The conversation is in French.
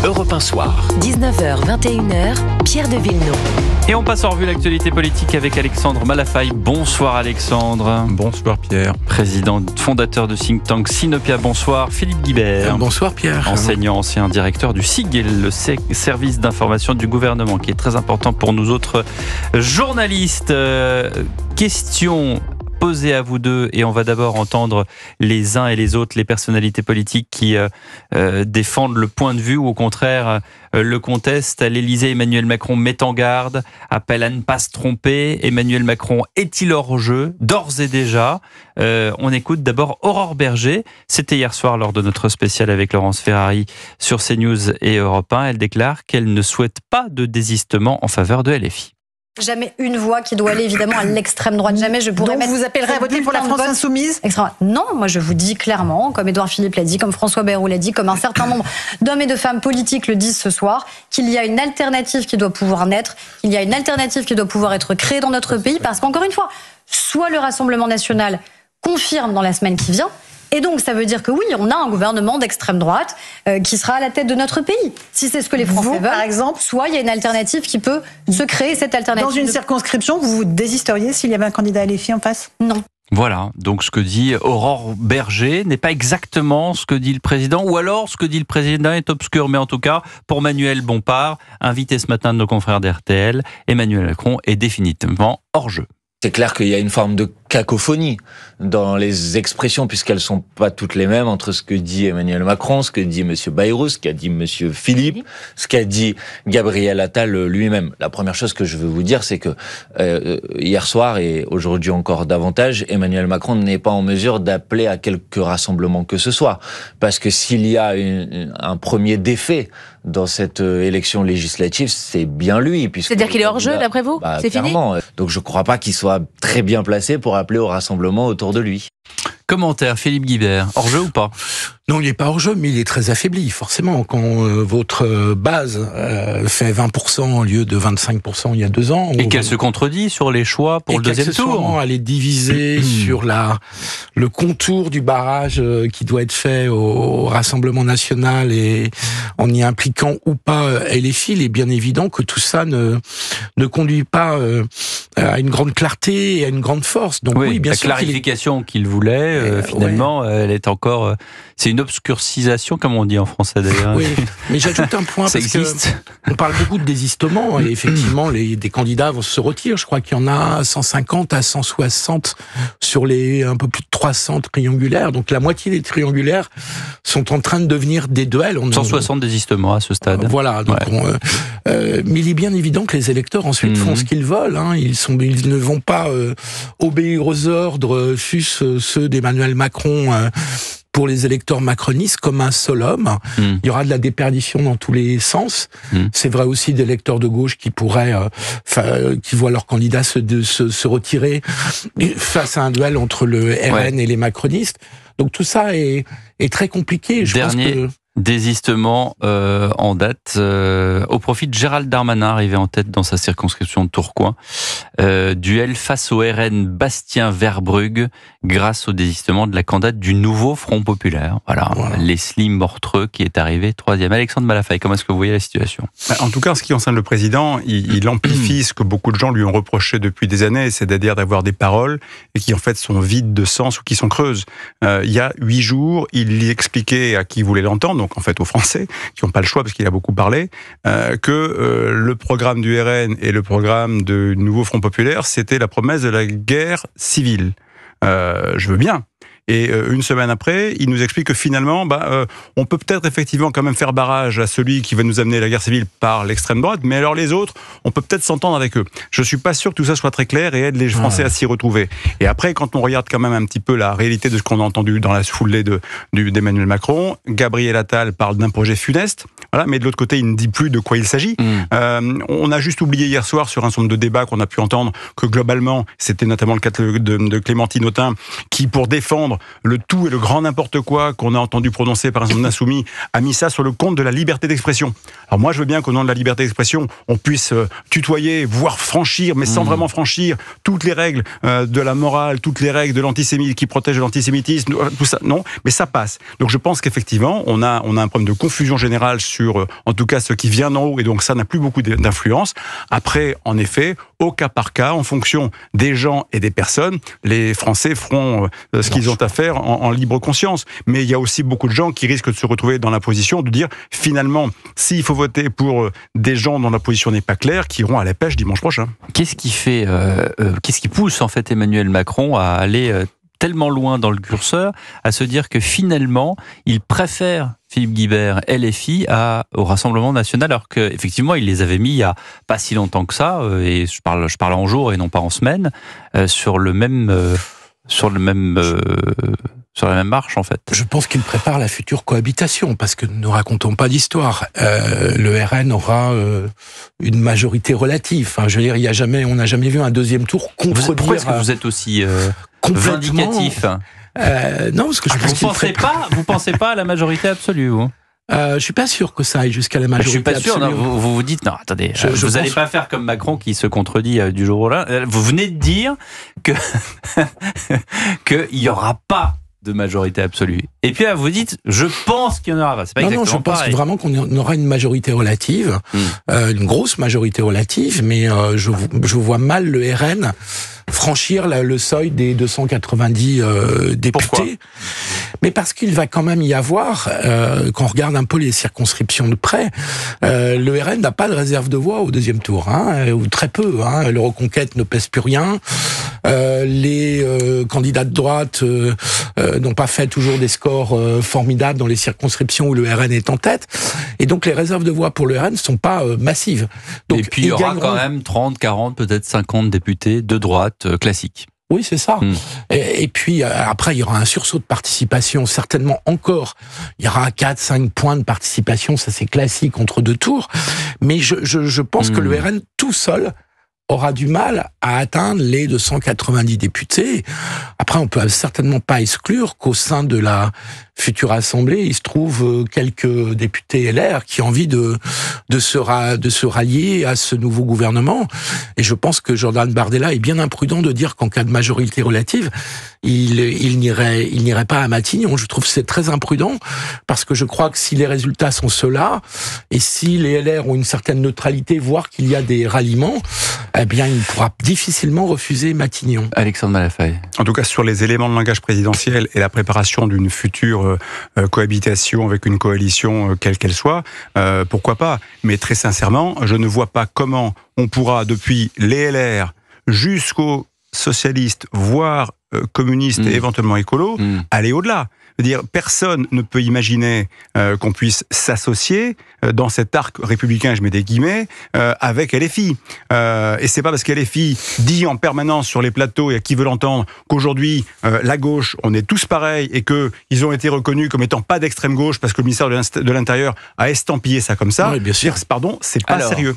Europe 1 Soir. 19h, 21h, Pierre de Villeneuve. Et on passe en revue l'actualité politique avec Alexandre Malafaille. Bonsoir Alexandre. Bonsoir Pierre. Président fondateur de think tank Sinopia. Bonsoir Philippe Guibert. Bonsoir Pierre. Enseignant, ancien directeur du SIG, le service d'information du gouvernement, qui est très important pour nous autres journalistes. Question posée à vous deux, et on va d'abord entendre les uns et les autres, les personnalités politiques qui défendent le point de vue ou au contraire le contestent. À l'Élysée, Emmanuel Macron met en garde, appelle à ne pas se tromper. Emmanuel Macron est-il hors jeu d'ores et déjà? On écoute d'abord Aurore Berger. C'était hier soir lors de notre spécial avec Laurence Ferrari sur CNews et Europe 1. Elle déclare qu'elle ne souhaite pas de désistement en faveur de LFI. Jamais une voix qui doit aller évidemment à l'extrême droite. Jamais je pourrais Donc vous appellerez à voter pour la France insoumise ? Non, moi je vous dis clairement, comme Édouard Philippe l'a dit, comme François Bayrou l'a dit, comme un certain nombre d'hommes et de femmes politiques le disent ce soir, qu'il y a une alternative qui doit pouvoir naître, qu'il y a une alternative qui doit pouvoir être créée dans notre pays, parce qu'encore une fois, soit le Rassemblement national confirme dans la semaine qui vient, et donc, ça veut dire que oui, on a un gouvernement d'extrême droite qui sera à la tête de notre pays. Si c'est ce que les Français veulent, par exemple, soit il y a une alternative qui peut se créer, cette alternative. Dans une circonscription, vous vous désisteriez s'il y avait un candidat LFI en face ? Non. Voilà, donc ce que dit Aurore Berger n'est pas exactement ce que dit le président, ou alors ce que dit le président est obscur, mais en tout cas, pour Manuel Bompard, invité ce matin de nos confrères d'RTL, Emmanuel Macron est définitivement hors jeu. C'est clair qu'il y a une forme de cacophonie dans les expressions, puisqu'elles sont pas toutes les mêmes entre ce que dit Emmanuel Macron, ce que dit M. Bayrou, ce qu'a dit M. Philippe, ce qu'a dit Gabriel Attal lui-même. La première chose que je veux vous dire, c'est que hier soir et aujourd'hui encore davantage, Emmanuel Macron n'est pas en mesure d'appeler à quelque rassemblement que ce soit. Parce que s'il y a un premier défait dans cette élection législative, c'est bien lui. C'est-à-dire qu'il est hors jeu, d'après vous ? C'est clairement. fini ? Donc je ne crois pas qu'il soit très bien placé pour appeler au rassemblement autour de lui. Commentaire, Philippe Guibert, hors jeu ou pas ? Non, il n'est pas hors jeu, mais il est très affaibli, forcément. Quand votre base fait 20% au lieu de 25% il y a 2 ans... Et qu'elle se contredit sur les choix pour le deuxième tour. Elle est divisée sur le contour du barrage qui doit être fait au Rassemblement national et en y impliquant ou pas LFI, il est bien évident que tout ça ne conduit pas à une grande clarté et à une grande force. Donc oui, bien la sûr clarification qu'il voulait, finalement, elle est encore... c'est une obscurcisation, comme on dit en français d'ailleurs. Oui, mais j'ajoute un point, ça parce existe. On parle beaucoup de désistement, et effectivement, des candidats vont se retirer. Je crois qu'il y en a 150 à 160 sur les un peu plus de 300 triangulaires. Donc la moitié des triangulaires sont en train de devenir des duels. 160 désistements à ce stade. Voilà. Donc mais il est bien évident que les électeurs ensuite font ce qu'ils veulent. Hein. Ils ne vont pas obéir aux ordres, fût-ce ceux d'Emmanuel Macron, pour les électeurs macronistes, comme un seul homme. Il y aura de la déperdition dans tous les sens. C'est vrai aussi des électeurs de gauche qui pourraient, qui voient leur candidat se retirer face à un duel entre le RN et les macronistes. Donc tout ça est très compliqué. Je pense que... Désistement en date au profit de Gérald Darmanin, arrivé en tête dans sa circonscription de Tourcoing. Duel face au RN Bastien-Verbrugge grâce au désistement de la candidate du nouveau Front Populaire. Voilà. Leslie Mortreux qui est arrivée 3e. Alexandre Malafaille, comment est-ce que vous voyez la situation ? En tout cas, en ce qui concerne le président, il amplifie ce que beaucoup de gens lui ont reproché depuis des années, c'est-à-dire d'avoir des paroles et qui en fait sont vides de sens ou qui sont creuses. Il y a 8 jours, il expliquait à qui voulait l'entendre, donc en fait aux Français, qui n'ont pas le choix parce qu'il a beaucoup parlé, que le programme du RN et le programme du nouveau Front Populaire, c'était la promesse de la guerre civile. Je veux bien. Et une semaine après, il nous explique que finalement, on peut peut-être effectivement quand même faire barrage à celui qui va nous amener à la guerre civile par l'extrême droite, mais alors les autres, on peut peut-être s'entendre avec eux. Je suis pas sûr que tout ça soit très clair et aide les Français à s'y retrouver. Et après, quand on regarde quand même un petit peu la réalité de ce qu'on a entendu dans la foulée d'Emmanuel Macron, Gabriel Attal parle d'un projet funeste, voilà, mais de l'autre côté, il ne dit plus de quoi il s'agit. On a juste oublié hier soir sur un certain nombre de débats qu'on a pu entendre que globalement, c'était notamment le cas de Clémentine Autain, qui pour défendre le tout et le grand n'importe quoi qu'on a entendu prononcer par un certain nombre d'insoumis, a mis ça sur le compte de la liberté d'expression. Alors moi, je veux bien qu'au nom de la liberté d'expression, on puisse tutoyer, voire franchir, mais sans vraiment franchir toutes les règles de la morale, toutes les règles de l'antisémitisme qui protègent l'antisémitisme, tout ça. Non, mais ça passe. Donc je pense qu'effectivement, on a un problème de confusion générale sur sur, en tout cas, ce qui vient d'en haut, et donc ça n'a plus beaucoup d'influence. Après, en effet, au cas par cas, en fonction des gens et des personnes, les Français feront ce qu'ils ont à faire en libre conscience. Mais il y a aussi beaucoup de gens qui risquent de se retrouver dans la position de dire, finalement, s'il faut voter pour des gens dont la position n'est pas claire, qui iront à la pêche dimanche prochain. Qu'est-ce qui pousse en fait Emmanuel Macron à aller tellement loin dans le curseur, à se dire que finalement, il préfère Philippe Guibert, LFI, au Rassemblement national, alors qu'effectivement, il les avait mis il n'y a pas si longtemps que ça, et je parle en jours et non pas en semaines, sur la même marche, en fait. Je pense qu'il prépare la future cohabitation, parce que ne racontons pas d'histoire. Le RN aura une majorité relative. Enfin, je veux dire, on n'a jamais vu un deuxième tour contredire. Pourquoi est-ce que vous êtes aussi vindicatif? Non, parce que je pense vous pensez pas à la majorité absolue, vous? Je suis pas sûr que ça aille jusqu'à la majorité absolue. Je suis pas sûr. Non, vous dites non. Attendez, vous n'allez pas faire comme Macron qui se contredit du jour au lendemain. Vous venez de dire que qu'il y aura pas de majorité absolue. Et puis là, vous dites, je pense qu'il y en aura pas. C'est pas exactement je pense pareil. Vraiment qu'on aura une majorité relative, une grosse majorité relative, mais je vois mal le RN franchir le seuil des 290 députés. Pourquoi ? Mais parce qu'il va quand même y avoir, quand on regarde un peu les circonscriptions de près, le RN n'a pas de réserve de voix au deuxième tour, ou très peu. Le Reconquête ne pèse plus rien. Les candidats de droite n'ont pas fait toujours des scores formidables dans les circonscriptions où le RN est en tête. Et donc les réserves de voix pour le RN ne sont pas massives. Donc, et puis il y aura quand même 30, 40, peut-être 50 députés de droite classiques. Oui, c'est ça. Et puis, après, il y aura un sursaut de participation, certainement encore. Il y aura 4-5 points de participation, ça c'est classique entre deux tours. Mais je pense que le RN, tout seul, aura du mal à atteindre les 290 députés. Après, on peut certainement pas exclure qu'au sein de la future Assemblée, il se trouve quelques députés LR qui ont envie de se rallier à ce nouveau gouvernement. Et je pense que Jordan Bardella est bien imprudent de dire qu'en cas de majorité relative, il n'irait pas à Matignon. Je trouve que c'est très imprudent, parce que je crois que si les résultats sont ceux-là, et si les LR ont une certaine neutralité, voire qu'il y a des ralliements, eh bien, il pourra difficilement refuser Matignon. Alexandre Malafaye. En tout cas, sur les éléments de langage présidentiel et la préparation d'une future cohabitation avec une coalition, quelle qu'elle soit, pourquoi pas. Mais très sincèrement, je ne vois pas comment on pourra, depuis les LR jusqu'aux socialistes, voire communistes et éventuellement écolos, aller au-delà. C'est-à-dire, personne ne peut imaginer qu'on puisse s'associer dans cet arc républicain, je mets des guillemets, avec LFI. Et c'est pas parce que LFI dit en permanence sur les plateaux, et à qui veut l'entendre, qu'aujourd'hui, la gauche, on est tous pareils, et qu'ils ont été reconnus comme étant pas d'extrême gauche, parce que le ministère de l'Intérieur a estampillé ça comme ça. Oui, bien sûr. Pardon, c'est pas sérieux.